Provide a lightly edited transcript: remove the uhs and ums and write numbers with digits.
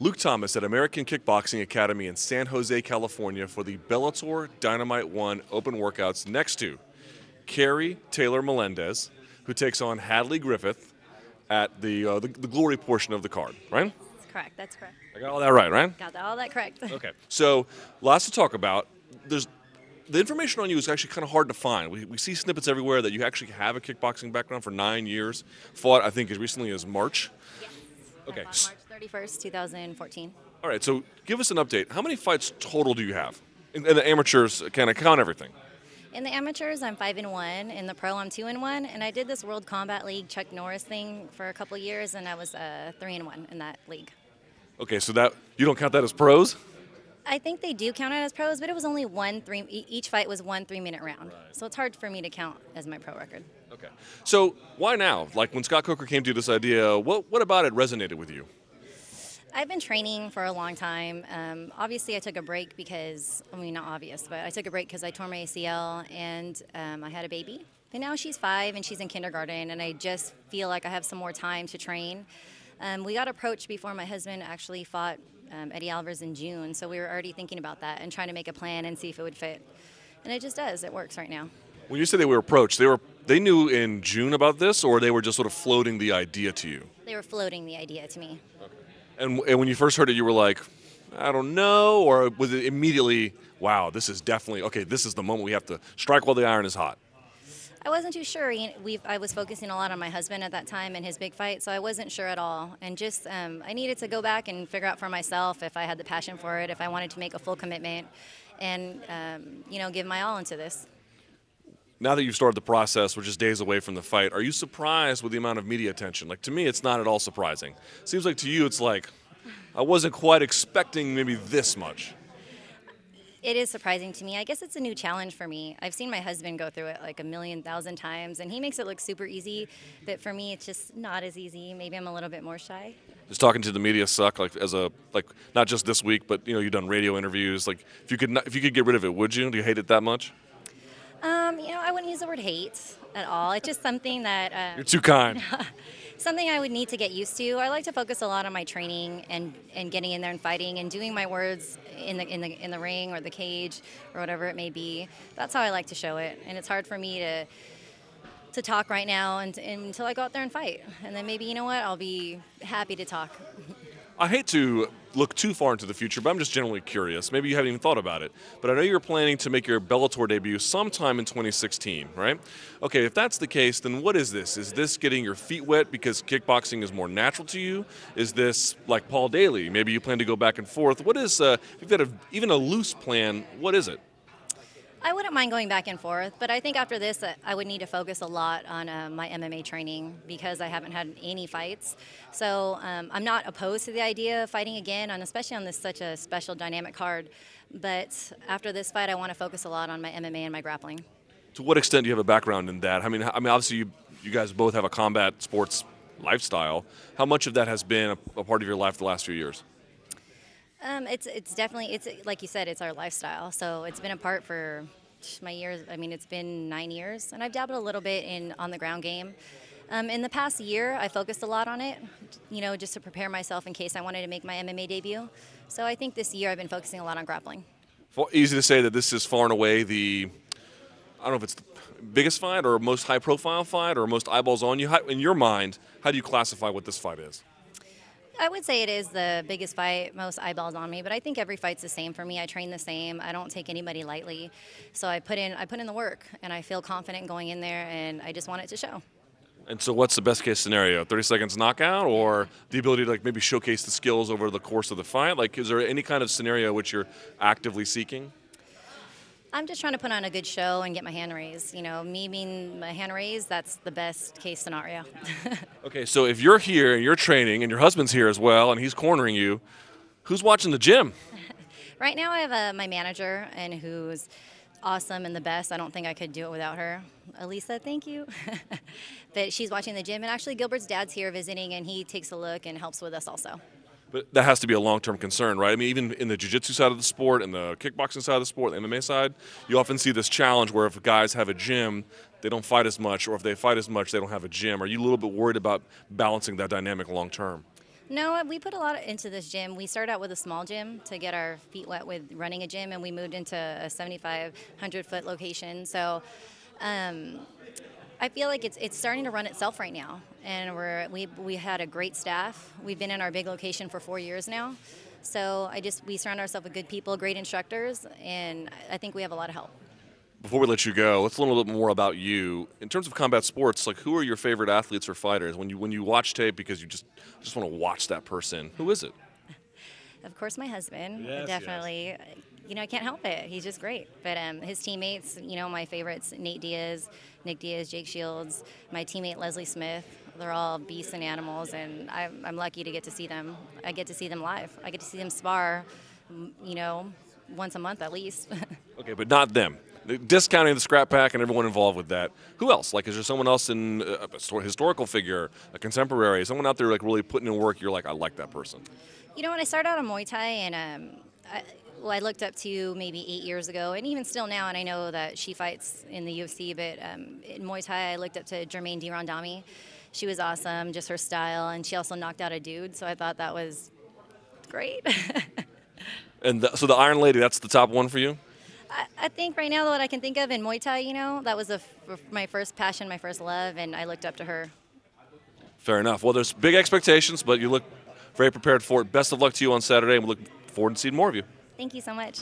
Luke Thomas at American Kickboxing Academy in San Jose, California for the Bellator Dynamite 1 Open Workouts next to Keri Taylor-Melendez, who takes on Hadley Griffith at the glory portion of the card, right? Correct, that's correct. I got all that right, right? Got all that correct. Okay, so lots to talk about. The information on you is actually kind of hard to find. We see snippets everywhere that you actually have a kickboxing background for 9 years, fought I think as recently as March. Yes. Okay. March 31st, 2014. All right, so give us an update. How many fights total do you have? And the amateurs kind of count everything. In the amateurs, I'm 5-1. In the pro, I'm 2-1. And I did this World Combat League Chuck Norris thing for a couple years, and I was 3-1 in that league. Okay, so that you don't count that as pros? I think they do count it as pros, but it was only each fight was 1 3-minute round. Right. So it's hard for me to count as my pro record. Okay. So why now? Like when Scott Coker came to you this idea, what about it resonated with you? I've been training for a long time. Obviously, I took a break because, not obvious, but I took a break because I tore my ACL and I had a baby. And now she's 5 and she's in kindergarten, and I just feel like I have some more time to train. We got approached before my husband actually fought Eddie Alvarez in June, so we were already thinking about that and trying to make a plan and see if it would fit. And it just does. It works right now. When you say they were approached, they knew in June about this, or they were just sort of floating the idea to you? They were floating the idea to me. Okay. And when you first heard it, you were like, I don't know, or was it immediately, wow, this is definitely, okay, this is the moment we have to strike while the iron is hot? I wasn't too sure. I was focusing a lot on my husband at that time and his big fight, so I wasn't sure at all. And just I needed to go back and figure out for myself if I had the passion for it, if I wanted to make a full commitment, and give my all into this. Now that you've started the process, we're just days away from the fight, are you surprised with the amount of media attention? Like, to me, it's not at all surprising. Seems like to you, it's like, I wasn't quite expecting maybe this much. It is surprising to me. I guess it's a new challenge for me. I've seen my husband go through it like a million thousand times, and he makes it look super easy. But for me, it's just not as easy. Maybe I'm a little bit more shy. Does talking to the media suck? Like not just this week, but you've done radio interviews. Like if you could get rid of it, would you? Do you hate it that much? I wouldn't use the word hate at all. It's just something that You're too kind. something I would need to get used to. I like to focus a lot on my training and getting in there and fighting and doing my words in the ring or the cage or whatever it may be. That's how I like to show it, and it's hard for me to talk right now until I go out there and fight. And then maybe, I'll be happy to talk. I hate to look too far into the future, but I'm just generally curious. Maybe you haven't even thought about it. But I know you're planning to make your Bellator debut sometime in 2016, right? Okay, if that's the case, then what is this? Is this getting your feet wet because kickboxing is more natural to you? Is this like Paul Daly? Maybe you plan to go back and forth. What is, if you've got even a loose plan, what is it? I wouldn't mind going back and forth, but I think after this, I would need to focus a lot on my MMA training because I haven't had any fights. So I'm not opposed to the idea of fighting again, and especially on such a special dynamic card. But after this fight, I want to focus a lot on my MMA and my grappling. To what extent do you have a background in that? I mean, obviously you guys both have a combat sports lifestyle. How much of that has been a part of your life the last few years? It's definitely, like you said, it's our lifestyle. So it's been a part for my years. I mean, it's been 9 years, and I've dabbled a little bit on the ground game. In the past year, I focused a lot on it, just to prepare myself in case I wanted to make my MMA debut. So I think this year I've been focusing a lot on grappling. Easy to say that this is far and away I don't know if it's the biggest fight or most high-profile fight or most eyeballs on you. In your mind, how do you classify what this fight is? I would say it is the biggest fight, most eyeballs on me, but I think every fight's the same for me. I train the same. I don't take anybody lightly. So I put in the work, and I feel confident going in there, and I just want it to show. And so what's the best case scenario? 30 seconds knockout, or the ability to maybe showcase the skills over the course of the fight? Like, is there any kind of scenario which you're actively seeking? I'm just trying to put on a good show and get my hand raised. Me being my hand raised, that's the best case scenario. Okay, so if you're here and you're training and your husband's here as well and he's cornering you, who's watching the gym? Right now I have my manager, and who's awesome and the best. I don't think I could do it without her. Elisa, thank you. But she's watching the gym, and actually Gilbert's dad's here visiting, and he takes a look and helps with us also. But that has to be a long-term concern, right? I mean, even in the jiu-jitsu side of the sport and the kickboxing side of the sport, the MMA side, you often see this challenge where if guys have a gym, they don't fight as much, or if they fight as much, they don't have a gym. Are you a little bit worried about balancing that dynamic long-term? No, we put a lot into this gym. We started out with a small gym to get our feet wet with running a gym, and we moved into a 7,500-foot location. So I feel like it's starting to run itself right now, and we had a great staff. We've been in our big location for 4 years now, so we surround ourselves with good people, great instructors, and I think we have a lot of help. Before we let you go, let's learn a little bit more about you. In terms of combat sports, like who are your favorite athletes or fighters? When you watch tape because you just want to watch that person, who is it? Of course, my husband, Yes, definitely. You know, I can't help it. He's just great. But his teammates, my favorites, Nate Diaz, Nick Diaz, Jake Shields, my teammate Leslie Smith. They're all beasts and animals, and I'm lucky to get to see them. I get to see them live. I get to see them spar, once a month at least. Okay, but not them. Discounting the scrap pack and everyone involved with that. Who else? Like, is there someone else in a historical figure, a contemporary, someone out there like really putting in work? You're like, I like that person. When I started out in Muay Thai, and I looked up to maybe 8 years ago, and even still now, and I know that she fights in the UFC, but in Muay Thai, I looked up to Jermaine Dirondami. She was awesome, just her style, and she also knocked out a dude, so I thought that was great. And so the Iron Lady, that's the top one for you? I think right now, what I can think of in Muay Thai, that was my first passion, my first love, and I looked up to her. Fair enough. Well, there's big expectations, but you look very prepared for it. Best of luck to you on Saturday, and we look forward to seeing more of you. Thank you so much.